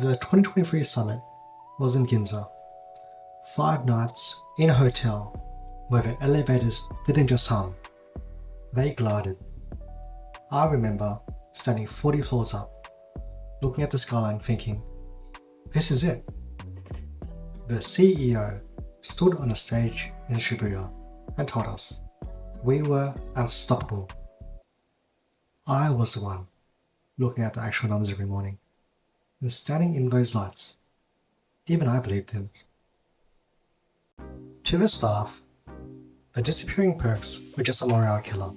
The 2023 summit was in Ginza. 5 nights in a hotel where the elevators didn't just hum, they glided. I remember standing 40 floors up, looking at the skyline thinking, this is it. The CEO stood on a stage in Shibuya and told us we were unstoppable. I was the one looking at the actual numbers every morning and standing in those lights. Even I believed him. To the staff, the disappearing perks were just a morale killer.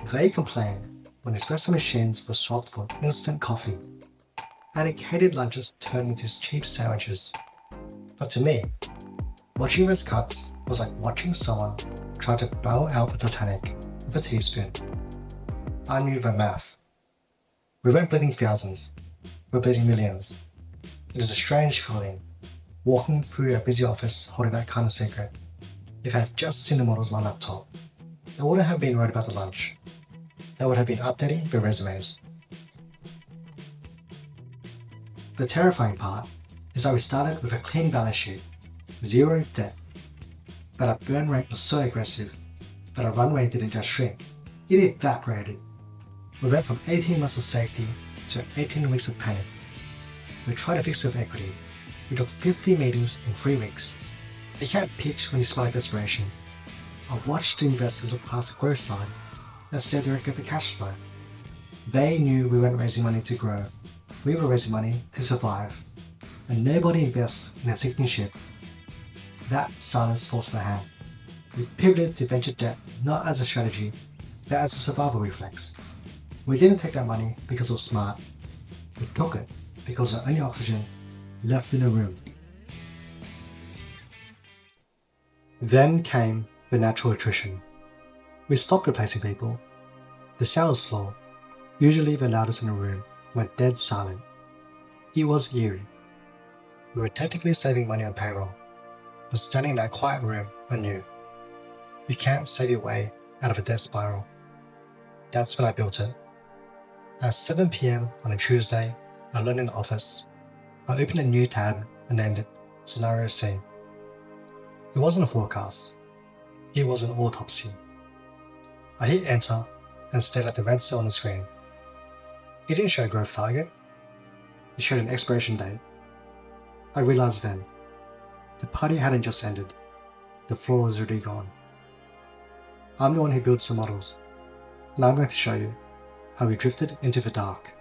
They complained when espresso machines were swapped for instant coffee, and dedicated lunches turned into cheap sandwiches. But to me, watching those cuts was like watching someone try to bow out the Titanic with a teaspoon. I knew the math. We weren't bleeding thousands, we're bleeding millions. It is a strange feeling, walking through a busy office holding that kind of secret. If I had just seen the models on my laptop, they wouldn't have been worried about the lunch. They would have been updating their resumes. The terrifying part is that we started with a clean balance sheet, zero debt, but our burn rate was so aggressive that our runway didn't just shrink, it evaporated. We went from 18 months of safety to 18 weeks of panic. We tried to fix it with equity. We took 50 meetings in 3 weeks. You can't pitch when you smell like desperation. I watched the investors look past the growth slide and stare directly at the cash flow. They knew we weren't raising money to grow. We were raising money to survive. And nobody invests in a sinking ship. That silence forced their hand. We pivoted to venture debt not as a strategy, but as a survival reflex. We didn't take that money because it was smart. We took it because the only oxygen left in the room. Then came the natural attrition. We stopped replacing people. The sales floor, usually the loudest in the room, went dead silent. It was eerie. We were technically saving money on payroll, but standing in that quiet room, I knew. You can't save your way out of a death spiral. That's when I built it. At 7 PM on a Tuesday, alone in the office, I opened a new tab and named it Scenario C. It wasn't a forecast. It was an autopsy. I hit enter and stared at the red cell on the screen. It didn't show a growth target. It showed an expiration date. I realized then, the party hadn't just ended. The floor was already gone. I'm the one who builds the models, and I'm going to show you how we drifted into the dark.